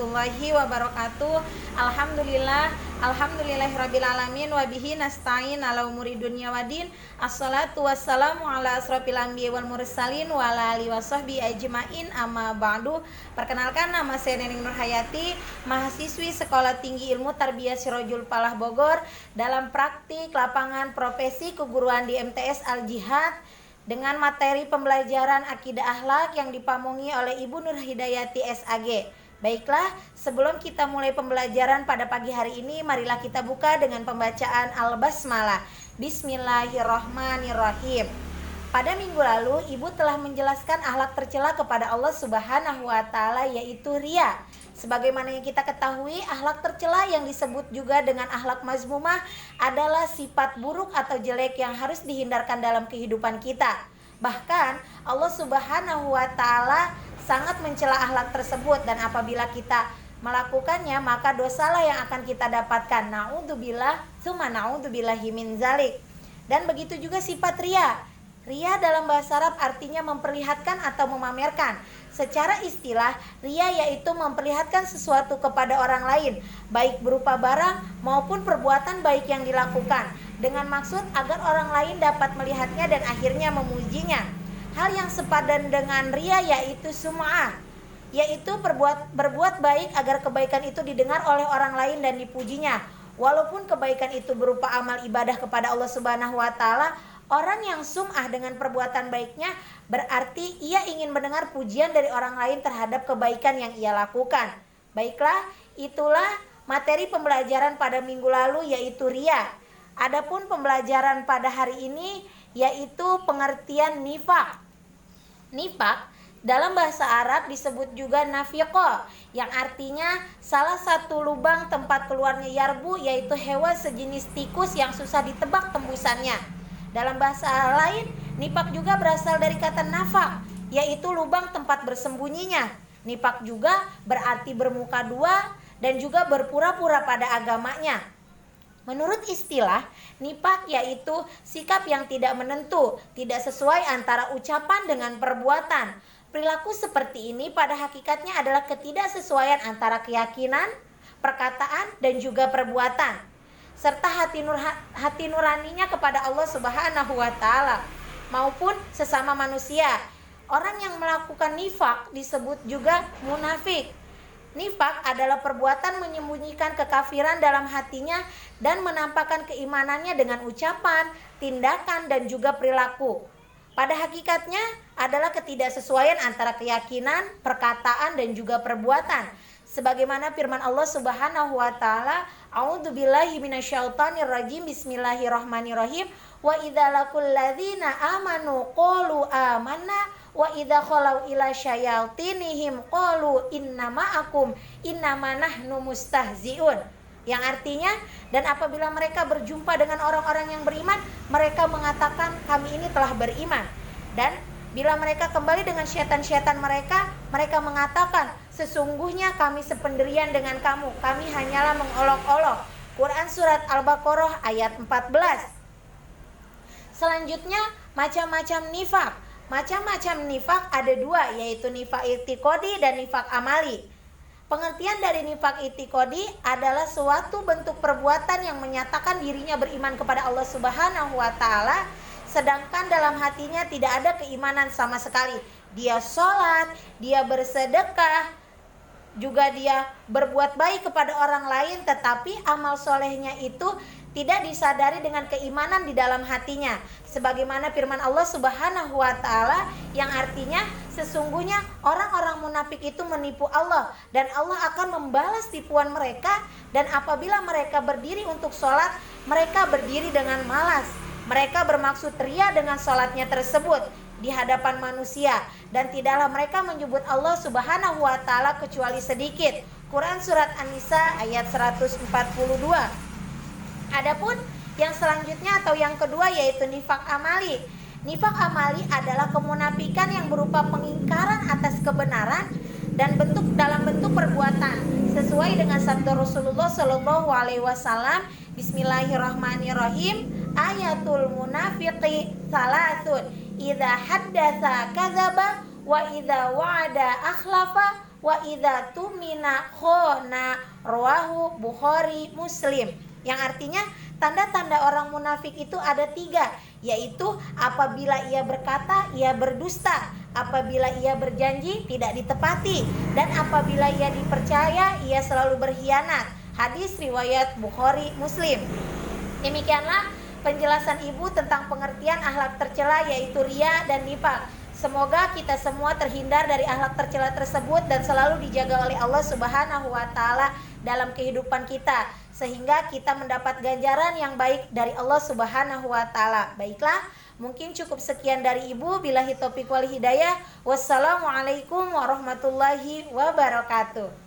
warahmatullahi wabarakatuh. Alhamdulillahirabbil alamin wa bihi nasta'in ala umuri dunya waddin. Assalatu wassalamu ala asrofil anbiya wal mursalin wa ala alihi washabbi ajmain, amma ba'du. Perkenalkan, nama saya Neneng Nurhayati, mahasiswi Sekolah Tinggi Ilmu Tarbiyah Sirojul Falah Bogor, dalam praktik lapangan profesi keguruan di MTS Al Jihad dengan materi pembelajaran akidah akhlak yang dipamungi oleh Ibu Nur Hidayati SAG. Baiklah, sebelum kita mulai pembelajaran pada pagi hari ini, marilah kita buka dengan pembacaan Al-Basmalah. Bismillahirrahmanirrahim. Pada minggu lalu, Ibu telah menjelaskan akhlak tercela kepada Allah Subhanahu wa Ta'ala, yaitu riya. Sebagaimana yang kita ketahui, akhlak tercela yang disebut juga dengan akhlak mazmumah adalah sifat buruk atau jelek yang harus dihindarkan dalam kehidupan kita. Bahkan Allah Subhanahu wa Ta'ala sangat mencela akhlak tersebut, dan apabila kita melakukannya maka dosalah yang akan kita dapatkan. Na'udzubillah, tsumma na'udzubillahi min zalik. Dan begitu juga sifat riya. Riya dalam bahasa Arab artinya memperlihatkan atau memamerkan. Secara istilah, riya yaitu memperlihatkan sesuatu kepada orang lain, baik berupa barang maupun perbuatan baik yang dilakukan, dengan maksud agar orang lain dapat melihatnya dan akhirnya memujinya. Hal yang sepadan dengan riya yaitu sum'ah, yaitu berbuat baik agar kebaikan itu didengar oleh orang lain dan dipujinya. Walaupun kebaikan itu berupa amal ibadah kepada Allah Subhanahu wa Ta'ala, orang yang sum'ah dengan perbuatan baiknya berarti ia ingin mendengar pujian dari orang lain terhadap kebaikan yang ia lakukan. Baiklah, itulah materi pembelajaran pada minggu lalu, yaitu riya. Adapun pembelajaran pada hari ini yaitu pengertian nifaq. Nifaq dalam bahasa Arab disebut juga nafiqah, yang artinya salah satu lubang tempat keluarnya yarbu, yaitu hewan sejenis tikus yang susah ditebak tembusannya. Dalam bahasa lain, nifaq juga berasal dari kata nafaq, yaitu lubang tempat bersembunyinya. Nifaq juga berarti bermuka dua dan juga berpura-pura pada agamanya. Menurut istilah, nifaq yaitu sikap yang tidak menentu, tidak sesuai antara ucapan dengan perbuatan. Perilaku seperti ini pada hakikatnya adalah ketidaksesuaian antara keyakinan, perkataan, dan juga perbuatan, serta hati nuraninya kepada Allah Subhanahu wa Ta'ala maupun sesama manusia. Orang yang melakukan nifaq disebut juga munafik. Nifaq adalah perbuatan menyembunyikan kekafiran dalam hatinya dan menampakkan keimanannya dengan ucapan, tindakan, dan juga perilaku. Pada hakikatnya adalah ketidaksesuaian antara keyakinan, perkataan, dan juga perbuatan. Sebagaimana firman Allah Subhanahu wa Ta'ala, A'udzubillahi minasyaitonirrajim, bismillahirrahmanirrahim, wa idza laqul ladzina amanu qalu amanna wa idza khalau ila syayatinihim qalu innama'akum innama nahnu mustahzi'un. Yang artinya, dan apabila mereka berjumpa dengan orang-orang yang beriman, mereka mengatakan kami ini telah beriman. Dan bila mereka kembali dengan syaitan-syaitan mereka, mereka mengatakan sesungguhnya kami sependirian dengan kamu, kami hanyalah mengolok-olok. Quran Surat Al-Baqarah ayat 14. Selanjutnya, macam-macam nifaq. Macam-macam nifaq ada dua, yaitu nifaq i'tiqadi dan nifaq amali. Pengertian dari nifaq i'tiqadi adalah suatu bentuk perbuatan yang menyatakan dirinya beriman kepada Allah Subhanahu wa Ta'ala, sedangkan dalam hatinya tidak ada keimanan sama sekali. Dia sholat, dia bersedekah, juga dia berbuat baik kepada orang lain, tetapi amal solehnya itu tidak disadari dengan keimanan di dalam hatinya. Sebagaimana firman Allah Subhanahu wa Ta'ala yang artinya sesungguhnya orang-orang munafik itu menipu Allah, dan Allah akan membalas tipuan mereka. Dan apabila mereka berdiri untuk sholat, mereka berdiri dengan malas. Mereka bermaksud riya dengan sholatnya tersebut di hadapan manusia, dan tidaklah mereka menyebut Allah Subhanahu wa Ta'ala kecuali sedikit. Quran Surat An-Nisa ayat 142. Adapun yang selanjutnya atau yang kedua yaitu nifaq amali. Nifaq amali adalah kemunafikan yang berupa pengingkaran atas kebenaran dan dalam bentuk perbuatan, sesuai dengan sabda Rasulullah Shallallahu alaihi wasallam, Bismillahirrahmanirrahim, ayatul munafiqi salasun, idza haddatsa kadzaba wa idza wa'ada akhlafa wa idza tumina khona, rawahu Bukhari Muslim. Yang artinya tanda-tanda orang munafik itu ada 3, yaitu apabila ia berkata ia berdusta, apabila ia berjanji tidak ditepati, dan apabila ia dipercaya ia selalu berkhianat. Hadis riwayat Bukhari Muslim. Demikianlah penjelasan Ibu tentang pengertian akhlak tercela, yaitu riya dan nifaq. Semoga kita semua terhindar dari akhlak tercela tersebut dan selalu dijaga oleh Allah Subhanahu wa taala dalam kehidupan kita, sehingga kita mendapat ganjaran yang baik dari Allah Subhanahu wa taala. Baiklah, mungkin cukup sekian dari Ibu. Billahi taufiq wal hidayah. Wassalamualaikum warahmatullahi wabarakatuh.